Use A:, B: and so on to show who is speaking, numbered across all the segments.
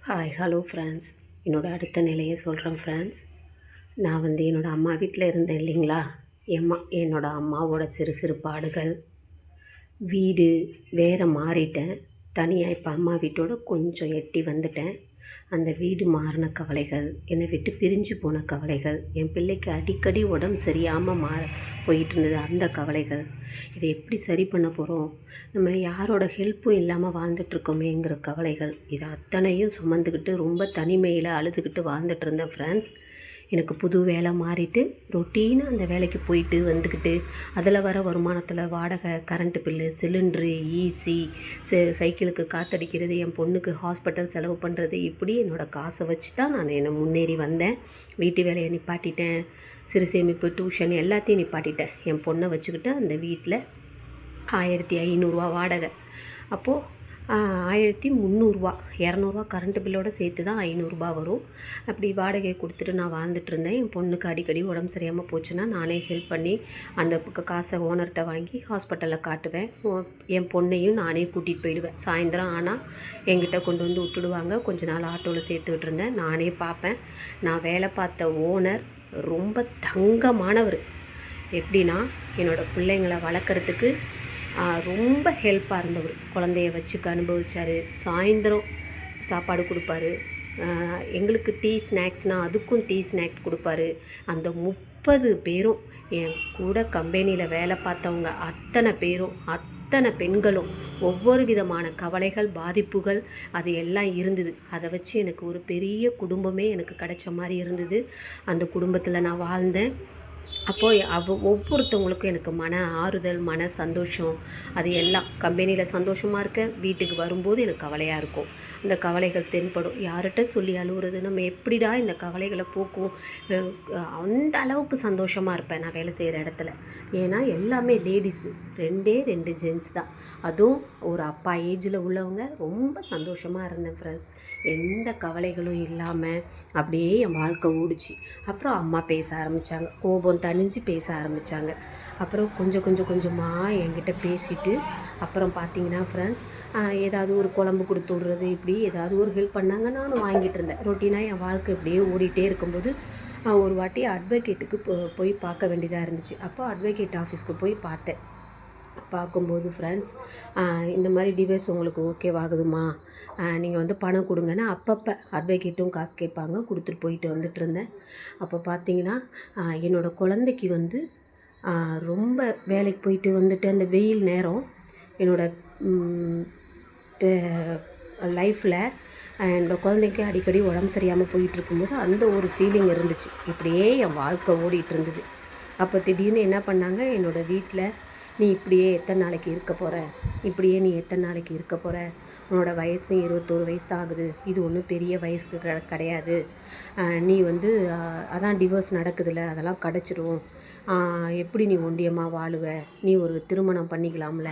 A: Hi hello friends. என்னோடய அடுத்த நிலையை சொல்கிறேன் ஃப்ரெண்ட்ஸ். நான் என்னோடய அம்மா வீட்டில் இருந்தேன் இல்லைங்களா. என்னோடய அம்மாவோட சிறு சிறு பாடுகள், வீடு வேறு மாறிட்டேன். தனியாக இப்போ அம்மா வீட்டோட கொஞ்சம் எட்டி வந்துட்டேன். அந்த வீடு மாறின கவலைகள், என்னை விட்டு பிரிஞ்சு போன கவலைகள், என் பிள்ளைக்கு அடிக்கடி உடம்பு சரியாமல் போயிட்டு இருந்தது, அந்த கவலைகள். இதை எப்படி சரி பண்ண போகிறோம், நம்ம யாரோட ஹெல்ப்பும் இல்லாமல் வாழ்ந்துட்டுருக்கோமேங்கிற கவலைகள், இது அத்தனையும் சுமந்துக்கிட்டு ரொம்ப தனிமையில் அழுதுகிட்டு வாழ்ந்துட்டு இருந்தேன் ஃப்ரெண்ட்ஸ். எனக்கு புது வேலை மாறிட்டு ரொட்டீனாக அந்த வேலைக்கு போயிட்டு வந்துக்கிட்டு அதில் வர வருமானத்தில் வாடகை, கரண்ட்டு பில்லு, சிலிண்ட்ரு, ஈசி, சைக்கிளுக்கு காற்றடிக்கிறது, என் பொண்ணுக்கு ஹாஸ்பிட்டல் செலவு பண்ணுறது, இப்படி என்னோடய காசை வச்சு தான் நான் என்னை முன்னேறி வந்தேன். வீட்டு வேலையை நிப்பாட்டிட்டேன், சிறு சேமிப்பு, டியூஷன் எல்லாத்தையும் நிப்பாட்டிட்டேன். என் பொண்ணை வச்சுக்கிட்டு அந்த வீட்டில் 1500 வாடகை. அப்போது 1300, 200 கரண்ட்டு பில்லோடு சேர்த்து தான் 500 வரும். அப்படி வாடகையை கொடுத்துட்டு நான் வாழ்ந்துட்டுருந்தேன். என் பொண்ணுக்கு அடிக்கடி உடம்பு சரியாமல் போச்சுன்னா நானே ஹெல்ப் பண்ணி அந்த காசை ஓனர்கிட்ட வாங்கி ஹாஸ்பிட்டலில் காட்டுவேன். என் பொண்ணையும் நானே கூட்டிகிட்டு போயிடுவேன். சாயந்தரம் ஆனால் என்கிட்ட கொண்டு வந்து விட்டுடுவாங்க. கொஞ்ச நாள் ஆட்டோவில் சேர்த்து விட்டுருந்தேன். நானே பார்ப்பேன். நான் வேலை பார்த்த ஓனர் ரொம்ப தங்கமானவர். எப்படின்னா, என்னோடய பிள்ளைங்களை வளர்க்குறதுக்கு ரொம்ப ஹெல்ப்பாக இருந்தவர். குழந்தைய வச்சுக்க அனுபவிச்சார். சாயந்தரம் சாப்பாடு கொடுப்பாரு. எங்களுக்கு டீ ஸ்நாக்ஸ்னால் அதுக்கும் டீ ஸ்நாக்ஸ் கொடுப்பாரு. அந்த 30 பேரும் என் கூட கம்பெனியில் வேலை பார்த்தவங்க அத்தனை பெண்களும் ஒவ்வொரு விதமான கவலைகள், பாதிப்புகள் அது எல்லாம் இருந்தது. அதை வச்சு எனக்கு ஒரு பெரிய குடும்பமே எனக்கு கிடைச்ச மாதிரி இருந்தது. அந்த குடும்பத்தில் நான் வாழ்ந்தேன். அப்போது ஒவ்வொருத்தவங்களுக்கும் எனக்கு மன ஆறுதல், மன சந்தோஷம், அது எல்லாம். கம்பெனியில் சந்தோஷமாக இருக்கேன், வீட்டுக்கு வரும்போது எனக்கு கவலையாக இருக்கும். இந்த கவலைகள் தென்படும். யார்கிட்ட சொல்லி அழுகுறது, நம்ம எப்படிடா இந்த கவலைகளை போக்கும். அந்த அளவுக்கு சந்தோஷமாக இருப்பேன் நான் வேலை செய்கிற இடத்துல. ஏன்னா எல்லாமே லேடிஸு, 2 ஜென்ஸ் தான். அதுவும் ஒரு அப்பா ஏஜில் உள்ளவங்க. ரொம்ப சந்தோஷமாக இருந்தேன் ஃப்ரெண்ட்ஸ். எந்த கவலைகளும் இல்லாமல் அப்படியே என் வாழ்க்கை ஓடிச்சு. அப்புறம் அம்மா பேச ஆரம்பித்தாங்க. கோபம் தணிஞ்சு பேச ஆரம்பித்தாங்க. அப்புறம் கொஞ்சமாக என்கிட்ட பேசிட்டு அப்புறம் பார்த்திங்கன்னா ஃப்ரெண்ட்ஸ், ஏதாவது ஒரு குழம்பு கொடுத்து விட்றது, இப்படி ஏதாவது ஒரு ஹெல்ப் பண்ணாங்க. நானும் வாங்கிட்டு இருந்தேன். ரொட்டீனாக என் வாழ்க்கை இப்படியே ஓடிட்டே இருக்கும்போது ஒரு வாட்டி அட்வொகேட்டுக்கு போய் பார்க்க வேண்டியதாக இருந்துச்சு. அப்போ அட்வொகேட் ஆஃபீஸ்க்கு போய் பார்த்தேன். பார்க்கும்போது ஃப்ரெண்ட்ஸ், இந்த மாதிரி டிவைஸ் உங்களுக்கு ஓகேவாகுதுமா, நீங்கள் பணம் கொடுங்கன்னா அப்பப்போ அட்வொகேட்டும் காசு கேட்பாங்க. கொடுத்துட்டு போயிட்டு வந்துட்டு இருந்தேன். அப்போ பார்த்தீங்கன்னா, என்னோடய குழந்தைக்கு ரொம்ப வேலைக்கு போயிட்டு வந்துட்டு அந்த வெயில் நேரம் என்னோடய லைஃப்பில் என்னோடய குழந்தைக்கு அடிக்கடி உடம்பு சரியாமல் போயிட்டுருக்கும்போது அந்த ஒரு ஃபீலிங் இருந்துச்சு. இப்படியே என் வாழ்க்கை ஓடிட்டு இருந்தது. அப்போ திடீர்னு என்ன பண்ணாங்க, என்னோடய வீட்டில், நீ இப்படியே எத்தனை நாளைக்கு இருக்க போகிற, உன்னோட வயசும் 21 வயசு தான் ஆகுது, இது ஒன்றும் பெரிய வயசுக்கு கிடையாது, நீ அதான் டிவோர்ஸ் நடக்குதுல்ல, அதெல்லாம் கிடச்சிரும், எப்படி நீ ஒண்டியமாக வாழுவ, நீ ஒரு திருமணம் பண்ணிக்கலாம்ல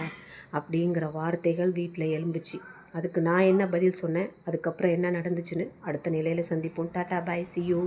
A: அப்படிங்கிற வார்த்தைகள் வீட்டில் எழும்புச்சு. அதுக்கு நான் என்ன பதில் சொன்னேன், அதுக்கப்புறம் என்ன நடந்துச்சுன்னு அடுத்த நிலையில் சந்திப்போம். Tata, bye, see you.